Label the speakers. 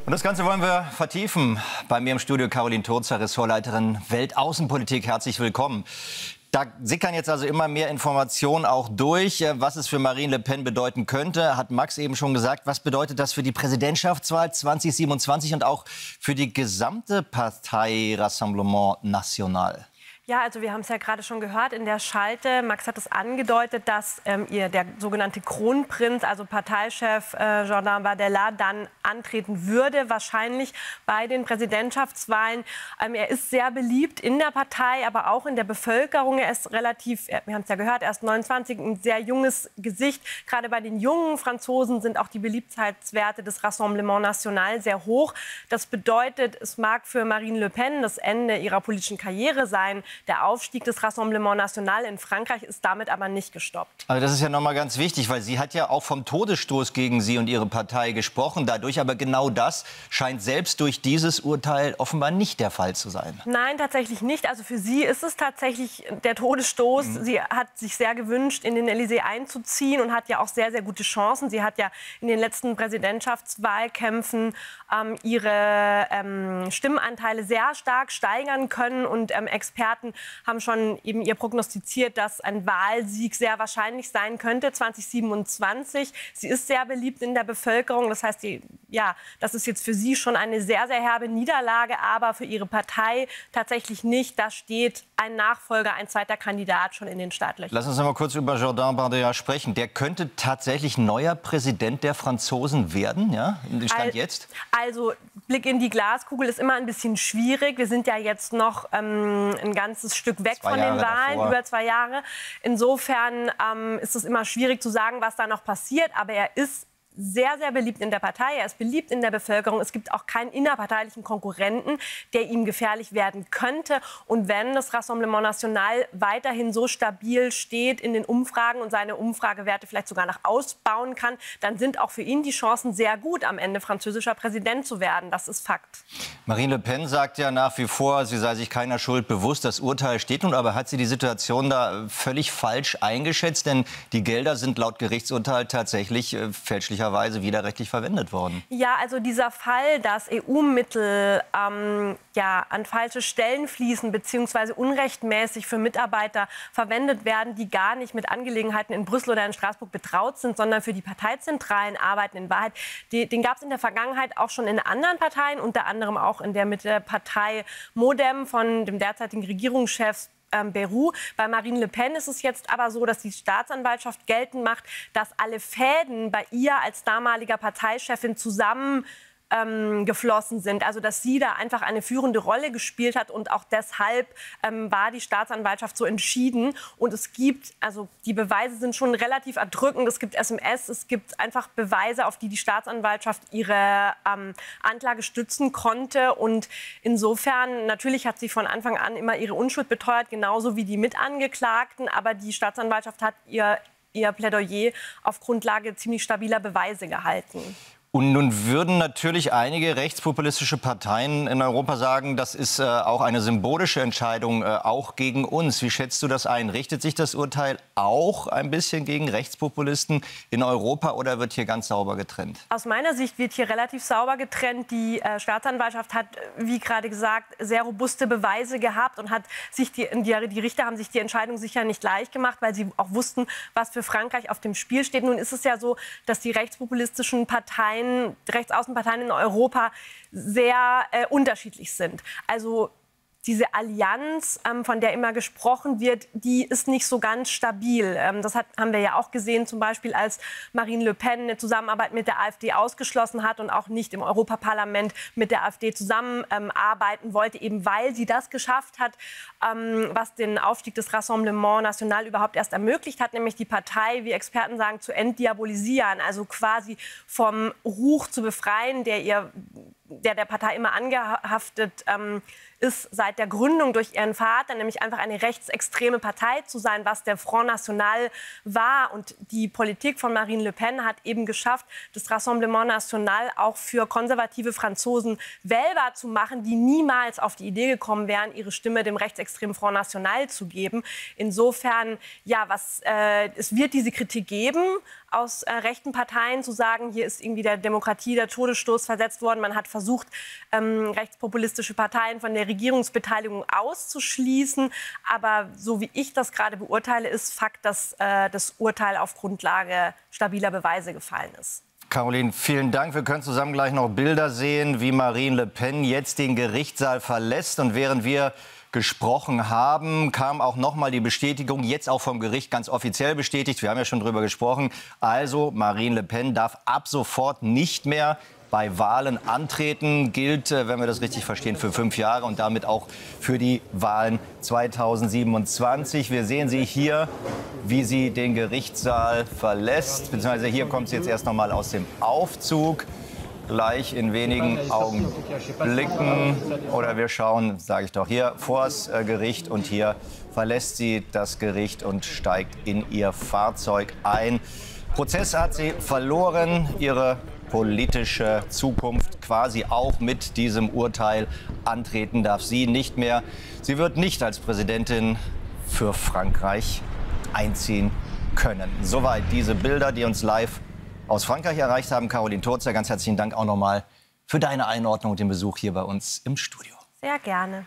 Speaker 1: Und das Ganze wollen wir vertiefen. Bei mir im Studio Caroline Turzer, Ressortleiterin Weltaußenpolitik. Herzlich willkommen. Da sickern jetzt also immer mehr Informationen auch durch, was es für Marine Le Pen bedeuten könnte. Hat Max eben schon gesagt. Was bedeutet das für die Präsidentschaftswahl 2027 und auch für die gesamte Partei Rassemblement National?
Speaker 2: Ja, also wir haben es ja gerade schon gehört in der Schalte. Max hat es angedeutet, dass der sogenannte Kronprinz, also Parteichef Jordan Bardella, dann antreten würde, wahrscheinlich bei den Präsidentschaftswahlen. Er ist sehr beliebt in der Partei, aber auch in der Bevölkerung. Er ist relativ, wir haben es ja gehört, erst 29, ein sehr junges Gesicht. Gerade bei den jungen Franzosen sind auch die Beliebtheitswerte des Rassemblement National sehr hoch. Das bedeutet, es mag für Marine Le Pen das Ende ihrer politischen Karriere sein. Der Aufstieg des Rassemblement National in Frankreich ist damit aber nicht gestoppt.
Speaker 1: Also das ist ja noch mal ganz wichtig, weil sie hat ja auch vom Todesstoß gegen Sie und Ihre Partei gesprochen. Dadurch aber genau das scheint selbst durch dieses Urteil offenbar nicht der Fall zu sein.
Speaker 2: Nein, tatsächlich nicht. Also für sie ist es tatsächlich der Todesstoß. Sie hat sich sehr gewünscht, in den Élysée einzuziehen und hat ja auch sehr, sehr gute Chancen. Sie hat ja in den letzten Präsidentschaftswahlkämpfen ihre Stimmenanteile sehr stark steigern können und Experten haben schon eben ihr prognostiziert, dass ein Wahlsieg sehr wahrscheinlich sein könnte 2027. Sie ist sehr beliebt in der Bevölkerung. Das heißt, das ist jetzt für sie schon eine sehr, sehr herbe Niederlage, aber für ihre Partei tatsächlich nicht. Da steht ein Nachfolger, ein zweiter Kandidat schon in den Startlöchern.
Speaker 1: Lass uns noch mal kurz über Jordan Bardella sprechen. Der könnte tatsächlich neuer Präsident der Franzosen werden, ja? Stand jetzt?
Speaker 2: Also Blick in die Glaskugel ist immer ein bisschen schwierig. Wir sind ja jetzt noch ein ganzes Stück weg von den Wahlen, über 2 Jahre. Insofern ist es immer schwierig zu sagen, was da noch passiert. Aber er ist sehr, sehr beliebt in der Partei. Er ist beliebt in der Bevölkerung. Es gibt auch keinen innerparteilichen Konkurrenten, der ihm gefährlich werden könnte. Und wenn das Rassemblement National weiterhin so stabil steht in den Umfragen und seine Umfragewerte vielleicht sogar noch ausbauen kann, dann sind auch für ihn die Chancen sehr gut, am Ende französischer Präsident zu werden. Das ist Fakt.
Speaker 1: Marine Le Pen sagt ja nach wie vor, sie sei sich keiner Schuld bewusst. Das Urteil steht nun, aber hat sie die Situation da völlig falsch eingeschätzt? Denn die Gelder sind laut Gerichtsurteil tatsächlich fälschlicherweise widerrechtlich verwendet worden.
Speaker 2: Ja, also dieser Fall, dass EU-Mittel an falsche Stellen fließen bzw. unrechtmäßig für Mitarbeiter verwendet werden, die gar nicht mit Angelegenheiten in Brüssel oder in Straßburg betraut sind, sondern für die parteizentralen Arbeiten in Wahrheit, den gab es in der Vergangenheit auch schon in anderen Parteien, unter anderem auch in der mit der Partei Modem von dem derzeitigen Regierungschef Bayrou. Bei Marine Le Pen ist es jetzt aber so, dass die Staatsanwaltschaft geltend macht, dass alle Fäden bei ihr als damaliger Parteichefin geflossen sind. Also dass sie da einfach eine führende Rolle gespielt hat und auch deshalb war die Staatsanwaltschaft so entschieden. Und es gibt, also die Beweise sind schon relativ erdrückend. Es gibt SMS, es gibt einfach Beweise, auf die die Staatsanwaltschaft ihre Anklage stützen konnte. Und insofern, natürlich hat sie von Anfang an immer ihre Unschuld beteuert, genauso wie die Mitangeklagten. Aber die Staatsanwaltschaft hat ihr Plädoyer auf Grundlage ziemlich stabiler Beweise gehalten.
Speaker 1: Und nun würden natürlich einige rechtspopulistische Parteien in Europa sagen, das ist auch eine symbolische Entscheidung, auch gegen uns. Wie schätzt du das ein? Richtet sich das Urteil auch ein bisschen gegen Rechtspopulisten in Europa oder wird hier ganz sauber getrennt?
Speaker 2: Aus meiner Sicht wird hier relativ sauber getrennt. Die Staatsanwaltschaft hat, wie gerade gesagt, sehr robuste Beweise gehabt und hat sich die Richter haben sich die Entscheidung sicher nicht leicht gemacht, weil sie auch wussten, was für Frankreich auf dem Spiel steht. Nun ist es ja so, dass die rechtspopulistischen Parteien, Rechtsaußenparteien in Europa sehr unterschiedlich sind. Also diese Allianz, von der immer gesprochen wird, die ist nicht so ganz stabil. Das haben wir ja auch gesehen, zum Beispiel als Marine Le Pen eine Zusammenarbeit mit der AfD ausgeschlossen hat und auch nicht im Europaparlament mit der AfD zusammenarbeiten wollte, eben weil sie das geschafft hat, was den Aufstieg des Rassemblement National überhaupt erst ermöglicht hat, nämlich die Partei, wie Experten sagen, zu entdiabolisieren, also quasi vom Ruch zu befreien, der Partei immer angehaftet ist seit der Gründung durch ihren Vater, nämlich einfach eine rechtsextreme Partei zu sein, was der Front National war. Und die Politik von Marine Le Pen hat eben geschafft, das Rassemblement National auch für konservative Franzosen wählbar zu machen, die niemals auf die Idee gekommen wären, ihre Stimme dem rechtsextremen Front National zu geben. Insofern, es wird diese Kritik geben aus rechten Parteien, zu sagen, hier ist irgendwie der Demokratie der Todesstoß versetzt worden. Man hat versucht, rechtspopulistische Parteien von der Regierungsbeteiligung auszuschließen. Aber so wie ich das gerade beurteile, ist Fakt, dass das Urteil auf Grundlage stabiler Beweise gefallen ist.
Speaker 1: Caroline, vielen Dank. Wir können zusammen gleich noch Bilder sehen, wie Marine Le Pen jetzt den Gerichtssaal verlässt. Und während wir gesprochen haben, kam auch noch mal die Bestätigung, jetzt auch vom Gericht ganz offiziell bestätigt. Wir haben ja schon drüber gesprochen. Also Marine Le Pen darf ab sofort nicht mehr bei Wahlen antreten, gilt, wenn wir das richtig verstehen, für 5 Jahre und damit auch für die Wahlen 2027. Wir sehen sie hier, wie sie den Gerichtssaal verlässt, beziehungsweise hier kommt sie jetzt erst noch mal aus dem Aufzug. Gleich in wenigen Augenblicken, oder wir schauen, sage ich doch, hier vors Gericht und hier verlässt sie das Gericht und steigt in ihr Fahrzeug ein. Prozess hat sie verloren, ihre politische Zukunft quasi auch mit diesem Urteil antreten darf sie nicht mehr. Sie wird nicht als Präsidentin für Frankreich einziehen können. Soweit diese Bilder, die uns live aus Frankreich erreicht haben. Caroline Thurzer, ganz herzlichen Dank auch nochmal für deine Einordnung und den Besuch hier bei uns im Studio.
Speaker 2: Sehr gerne.